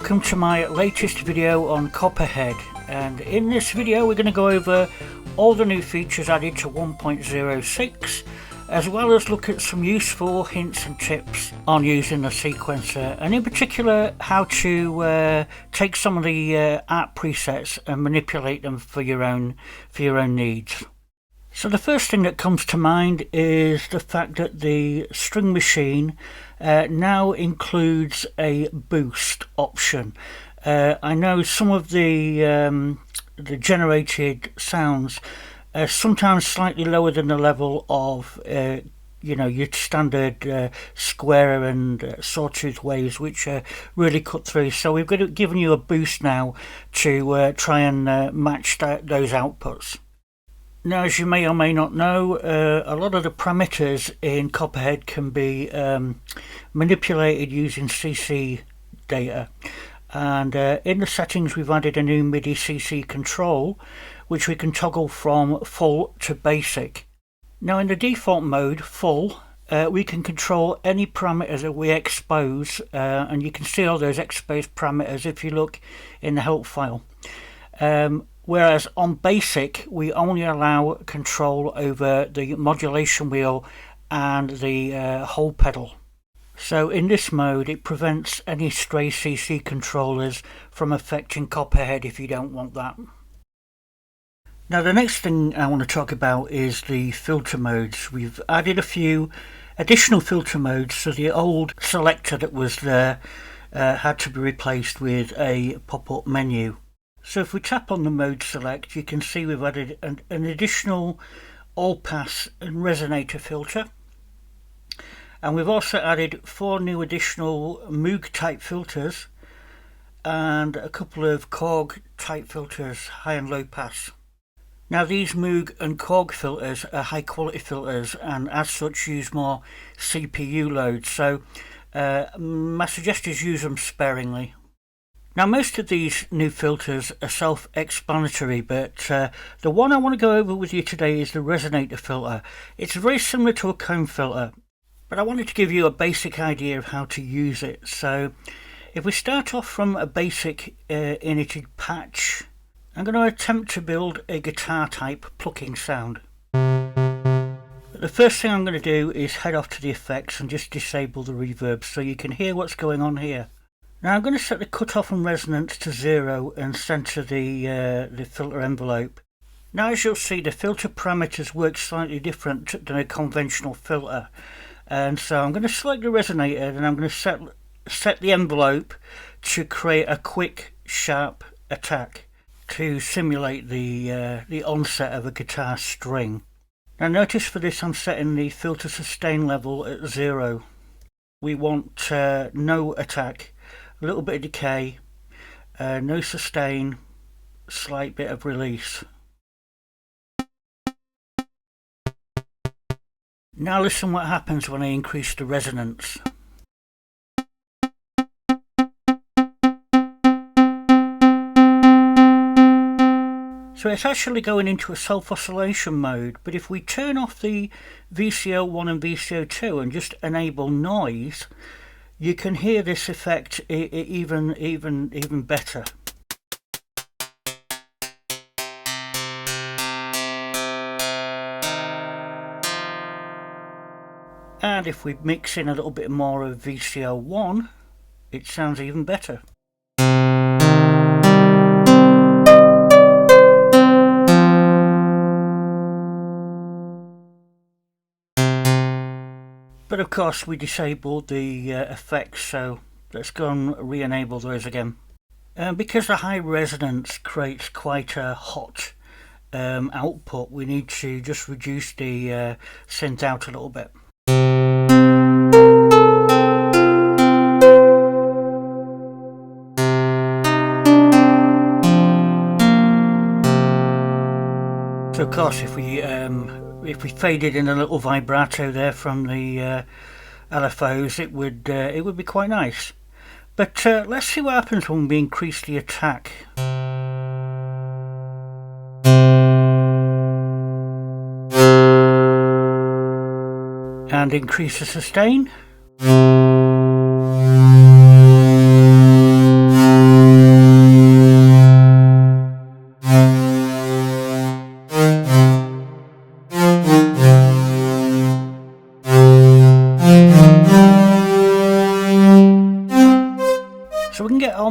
welcome to my latest video on Copperhead, and in this video we're going to go over all the new features added to 1.06, as well as look at some useful hints and tips on using the sequencer, and in particular how to take some of the art presets and manipulate them for your own needs. So the first thing that comes to mind is the fact that the string machine now includes a boost option. I know some of the generated sounds are sometimes slightly lower than the level of your standard square and sawtooth waves, which really cut through. So we've given you a boost now to try and match those outputs. Now, as you may or may not know, a lot of the parameters in Copperhead can be manipulated using CC data, and in the settings we've added a new MIDI CC control which we can toggle from full to basic. Now, in the default mode, full, we can control any parameters that we expose, and you can see all those exposed parameters if you look in the help file. Whereas on basic we only allow control over the modulation wheel and the hold pedal. So in this mode it prevents any stray CC controllers from affecting Copperhead if you don't want that. Now, the next thing I want to talk about is the filter modes. We've added a few additional filter modes, so the old selector that was there had to be replaced with a pop-up menu. So if we tap on the mode select, you can see we've added an additional all-pass and resonator filter, and we've also added 4 new additional Moog type filters and a couple of Korg type filters, high and low pass. Now, these Moog and Korg filters are high quality filters and as such use more CPU load, so my suggestion is use them sparingly. Now, most of these new filters are self-explanatory, but the one I want to go over with you today is the resonator filter. It's very similar to a comb filter, but I wanted to give you a basic idea of how to use it. So if we start off from a basic initted patch, I'm going to attempt to build a guitar type plucking sound. But the first thing I'm going to do is head off to the effects and just disable the reverb so you can hear what's going on here. Now I'm going to set the cutoff and resonance to 0 and center the filter envelope. Now, as you'll see, the filter parameters work slightly different than a conventional filter, and so I'm going to select the resonator and I'm going to set the envelope to create a quick, sharp attack to simulate the onset of a guitar string. Now notice for this I'm setting the filter sustain level at 0. We want no attack, a little bit of decay, no sustain, slight bit of release. Now listen what happens when I increase the resonance. So it's actually going into a self-oscillation mode, but if we turn off the VCO1 and VCO2 and just enable noise, you can hear this effect even better. And if we mix in a little bit more of VCO1, it sounds even better. But of course we disabled the effects, so let's go and re-enable those again. Because the high resonance creates quite a hot output, we need to just reduce the synth out a little bit. So of course if we faded in a little vibrato there from the LFOs, it would be quite nice. But let's see what happens when we increase the attack. And increase the sustain.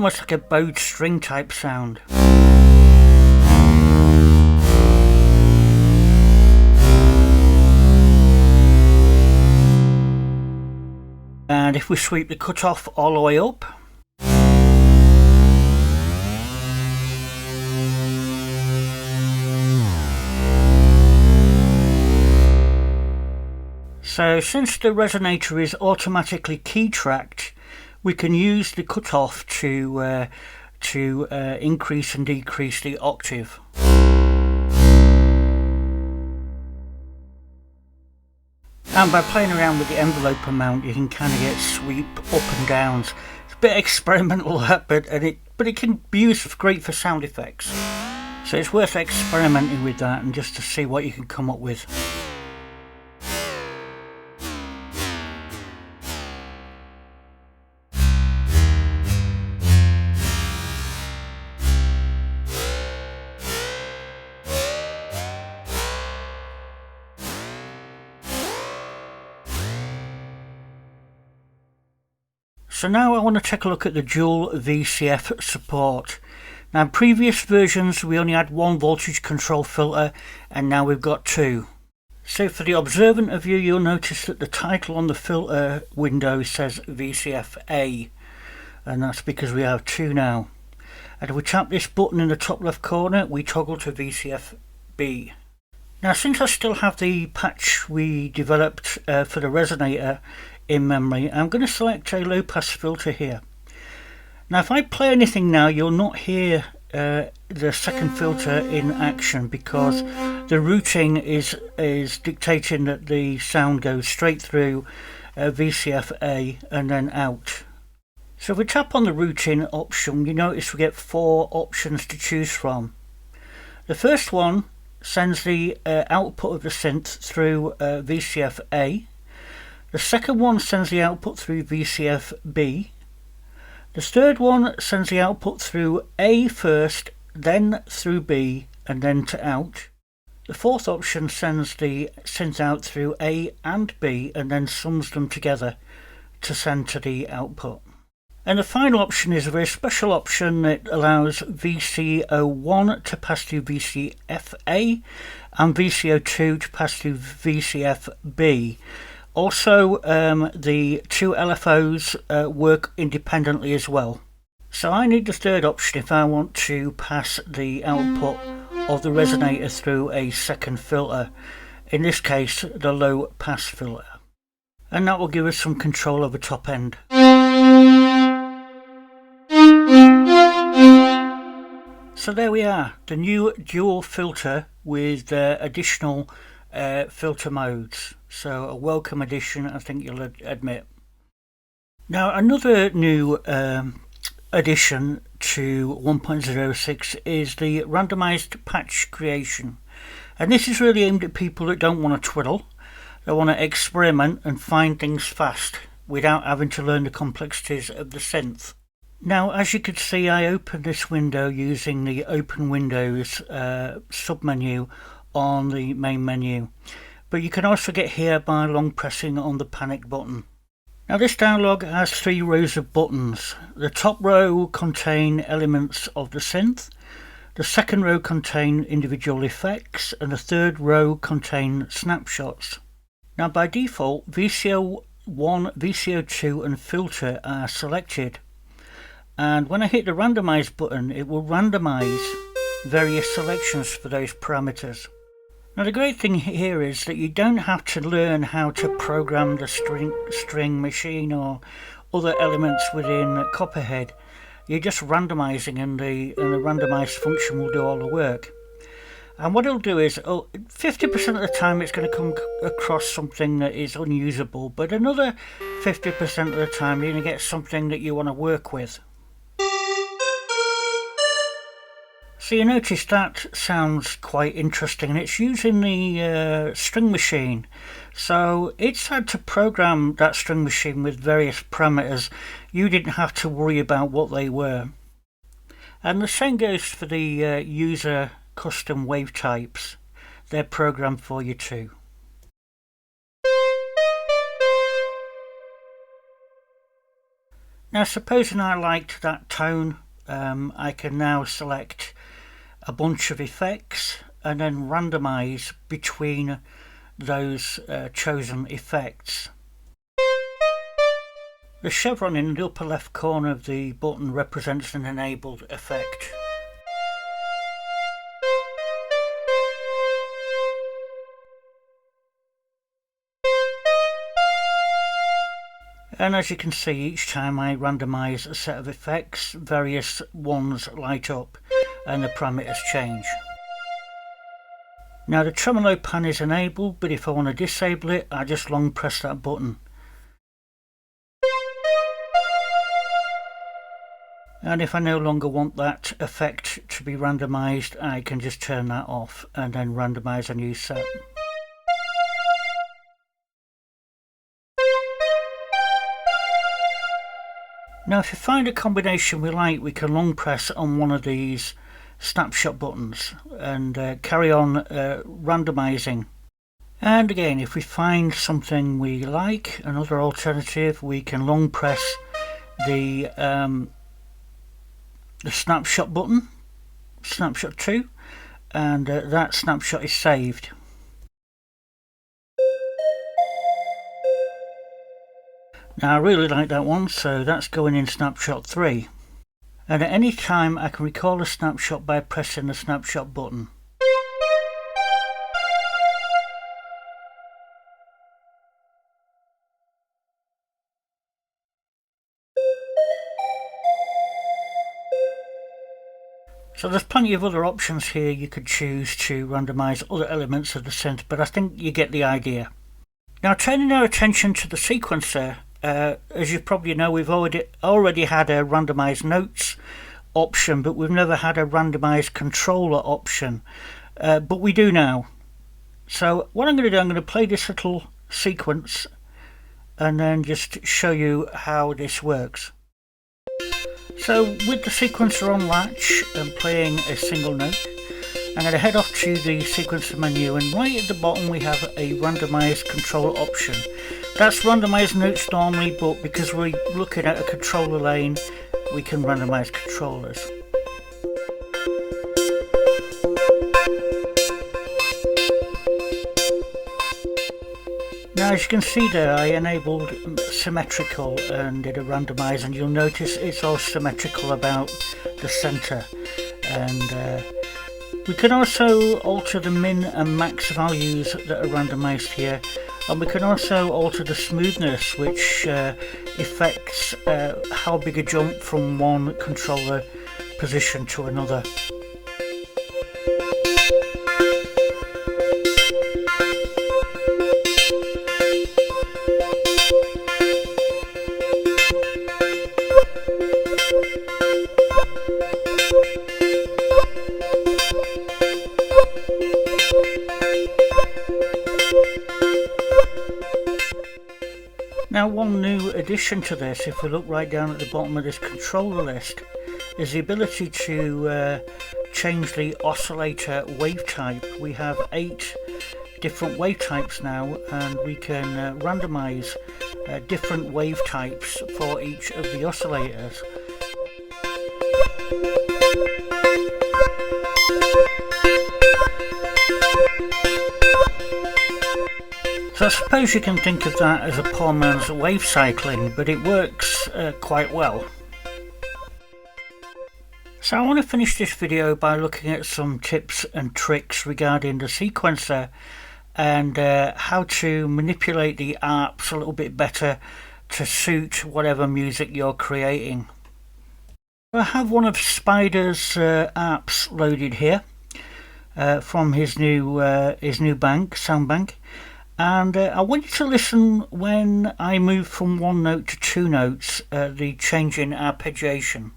almost like a bowed string type sound. And if we sweep the cutoff all the way up, so since the resonator is automatically key tracked, we can use the cutoff to increase and decrease the octave. And by playing around with the envelope amount, you can kind of get sweep up and downs. It's a bit experimental that, but it can be used great for sound effects. So it's worth experimenting with that and just to see what you can come up with. So now I want to take a look at the dual VCF support. Now in previous versions we only had one voltage control filter, and now we've got two. So for the observant of you, you'll notice that the title on the filter window says VCF-A, and that's because we have two now. And if we tap this button in the top left corner, we toggle to VCF-B. Now since I still have the patch we developed for the resonator in memory, I'm going to select a low pass filter here. Now if I play anything now, you'll not hear the second filter in action because the routing is dictating that the sound goes straight through VCF-A and then out. So if we tap on the routing option, you notice we get four options to choose from. The first one sends the output of the synth through VCF-A. The second one sends the output through VCF-B. The third one sends the output through A first, then through B, and then to out. The fourth option sends the synth out through A and B, and then sums them together to send to the output. And the final option is a very special option that allows VCO1 to pass through VCF-A and VCO2 to pass through VCF-B. Also, the two LFOs work independently as well. So I need the third option if I want to pass the output of the resonator through a second filter, in this case the low pass filter. And that will give us some control over top end. So there we are, the new dual filter with additional filter modes. So a welcome addition, I think you'll admit. Now another new addition to 1.06 is the randomized patch creation, and this is really aimed at people that don't want to twiddle. They want to experiment and find things fast without having to learn the complexities of the synth. Now as you can see, I opened this window using the Open Windows submenu on the main menu, but you can also get here by long pressing on the panic button. Now this dialog has three rows of buttons. The top row contain elements of the synth, the second row contain individual effects, and the third row contain snapshots. Now by default, VCO1, VCO2 and filter are selected, and when I hit the randomize button it will randomize various selections for those parameters. Now the great thing here is that you don't have to learn how to program the string machine or other elements within Copperhead. You're just randomizing, and the randomize function will do all the work. And what it'll do is 50% of the time it's going to come across something that is unusable, but another 50% of the time you're going to get something that you want to work with. So you notice that sounds quite interesting, and it's using the string machine. So it's had to program that string machine with various parameters. You didn't have to worry about what they were. And the same goes for the user custom wave types. They're programmed for you too. Now supposing I liked that tone, I can now select a bunch of effects and then randomize between those chosen effects. The chevron in the upper left corner of the button represents an enabled effect. And as you can see, each time I randomise a set of effects, various ones light up and the parameters change. Now the tremolo pan is enabled, but if I want to disable it, I just long press that button. And if I no longer want that effect to be randomised, I can just turn that off and then randomise a new set. Now if you find a combination we like, we can long press on one of these snapshot buttons and carry on randomising. And again, if we find something we like, another alternative, we can long press the snapshot button, snapshot 2, and that snapshot is saved. Now I really like that one, so that's going in snapshot 3. And at any time I can recall a snapshot by pressing the snapshot button. So there's plenty of other options here. You could choose to randomise other elements of the synth, but I think you get the idea. Now turning our attention to the sequencer, as you probably know, we've already had a randomise notes option, but we've never had a randomise controller option, but we do now. So what I'm going to do, I'm going to play this little sequence and then just show you how this works. So with the sequencer on latch and playing a single note, I'm going to head off to the sequencer menu, and right at the bottom we have a randomise controller option. That's randomise notes normally, but because we're looking at a controller lane, we can randomise controllers. Now as you can see there, I enabled symmetrical and did a randomise, and you'll notice it's all symmetrical about the centre. And we can also alter the min and max values that are randomised here, and we can also alter the smoothness, which affects how big a jump from one controller position to another. Now one new addition to this, if we look right down at the bottom of this controller list, is the ability to change the oscillator wave type. We have 8 different wave types now, and we can randomize different wave types for each of the oscillators. So I suppose you can think of that as a poor man's wave cycling, but it works quite well. So I want to finish this video by looking at some tips and tricks regarding the sequencer and how to manipulate the ARPs a little bit better to suit whatever music you're creating. I have one of Spider's ARPs loaded here from his new sound bank. And I want you to listen when I move from one note to 2 notes, the change in arpeggiation.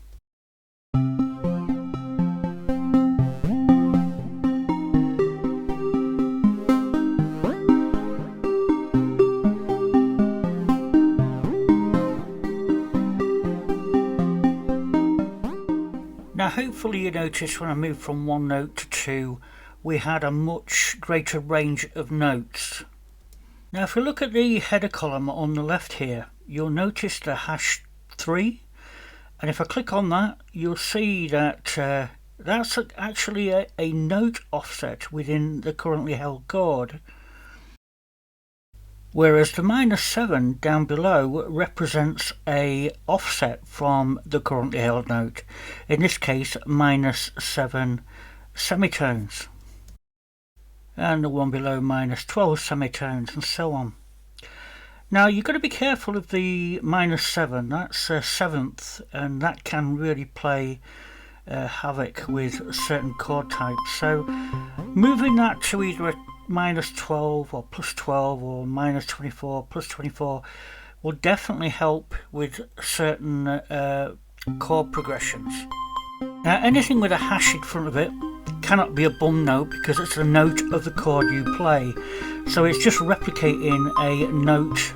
Now hopefully you notice when I move from one note to 2, we had a much greater range of notes. Now if we look at the header column on the left here, you'll notice the #3 And if I click on that, you'll see that that's actually a note offset within the currently held chord, whereas the -7 down below represents a offset from the currently held note, in this case -7 semitones, and the one below -12 semitones, and so on. Now you've got to be careful of the -7, that's a seventh, and that can really play havoc with certain chord types. So moving that to either a -12 or +12 or -24 +24 will definitely help with certain chord progressions. Now anything with a hash in front of it cannot be a bum note because it's the note of the chord you play, so it's just replicating a note.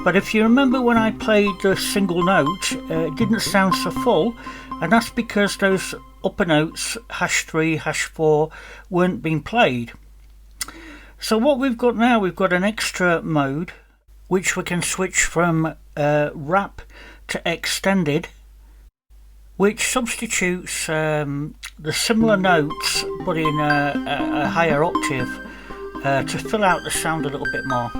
But if you remember when I played the single note, it didn't sound so full, and that's because those upper notes, #3, #4, weren't being played. So what we've got now, we've got an extra mode which we can switch from wrap to extended, which substitutes the similar notes but in a higher octave to fill out the sound a little bit more.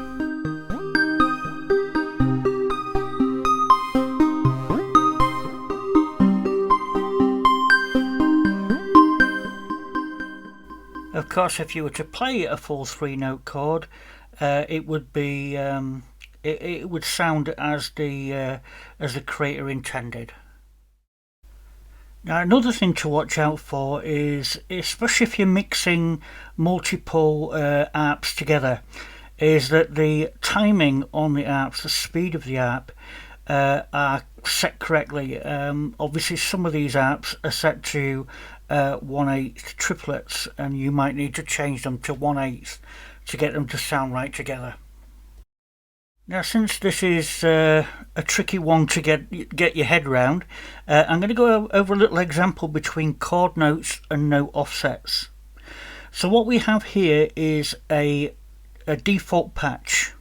Of course, if you were to play a full 3-note chord, it would be it would sound as the creator intended. Now another thing to watch out for is, especially if you're mixing multiple arps together, is that the timing on the arps, the speed of the arp, are set correctly. Obviously some of these arps are set to 1/8 triplets, and you might need to change them to 1/8 to get them to sound right together. Now since this is a tricky one to get your head around, I'm going to go over a little example between chord notes and note offsets. So what we have here is a default patch.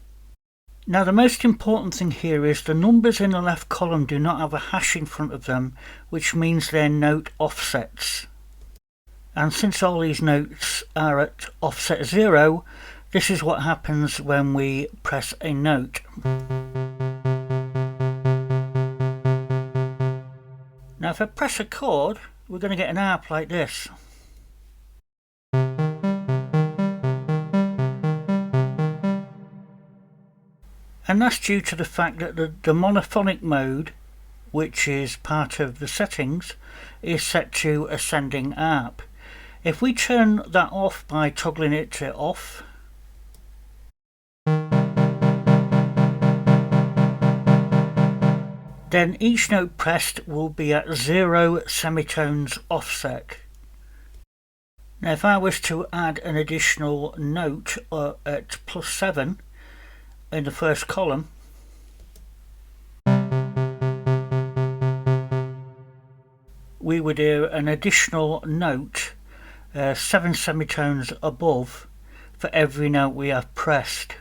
Now the most important thing here is the numbers in the left column do not have a hash in front of them, which means they're note offsets. And since all these notes are at offset 0, this is what happens when we press a note. Now if I press a chord, we're going to get an arp like this. And that's due to the fact that the monophonic mode, which is part of the settings, is set to ascending arp. If we turn that off by toggling it to off, then each note pressed will be at 0 semitones offset. Now if I was to add an additional note at +7 in the first column, we would hear an additional note 7 semitones above for every note we have pressed.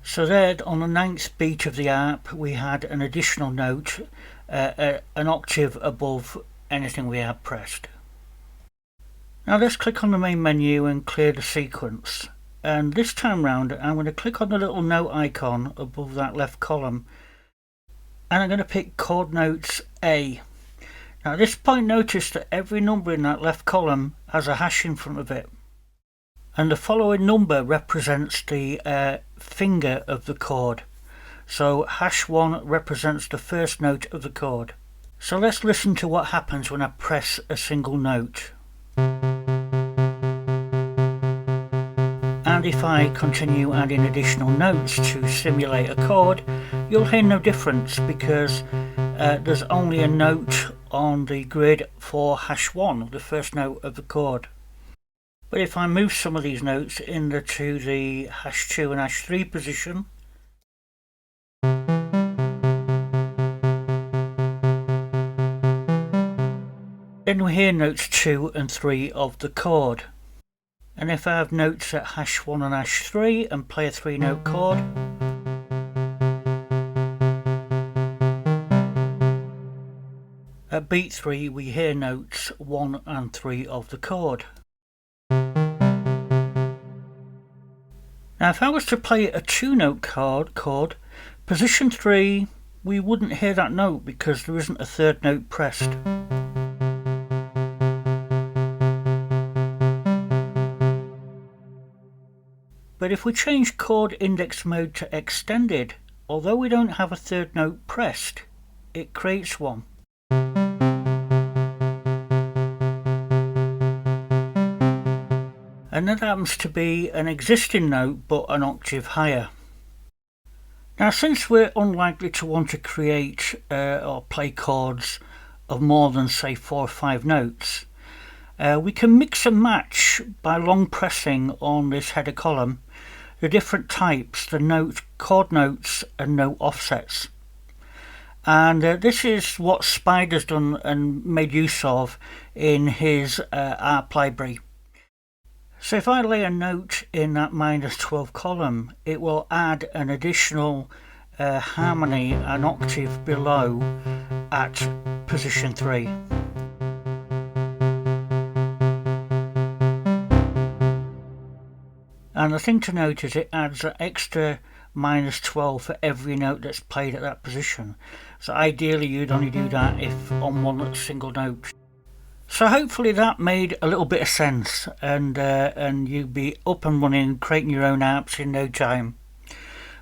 So there on the 9th beat of the arp we had an additional note an octave above anything we had pressed. Now let's click on the main menu and clear the sequence, and this time round I'm going to click on the little note icon above that left column, and I'm going to pick chord notes A. Now at this point notice that every number in that left column has a hash in front of it, and the following number represents the finger of the chord. So #1 represents the first note of the chord. So let's listen to what happens when I press a single note. And if I continue adding additional notes to simulate a chord, you'll hear no difference because there's only a note on the grid for #1, the first note of the chord. But if I move some of these notes to the #2 and #3 position, then we hear notes 2 and 3 of the chord. And if I have notes at #1 and #3 and play a 3-note chord, At beat 3 we hear notes 1 and 3 of the chord. Now if I was to play a 2-note chord, position 3, we wouldn't hear that note because there isn't a third note pressed. But if we change chord index mode to extended, although we don't have a third note pressed, it creates one. And that happens to be an existing note but an octave higher. Now since we're unlikely to want to create or play chords of more than say 4 or 5 notes, we can mix and match by long pressing on this header column the different types, the chord notes and note offsets. And this is what Spider's done and made use of in his ARP library. So if I lay a note in that -12 column, it will add an additional harmony an octave below at position 3. And the thing to note is it adds an extra -12 for every note that's played at that position. So ideally you'd only do that if on one single note. So hopefully that made a little bit of sense, and you'd be up and running, creating your own apps in no time.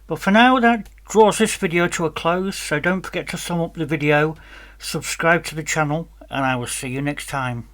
But for now, that draws this video to a close, so don't forget to thumb up the video, subscribe to the channel, and I will see you next time.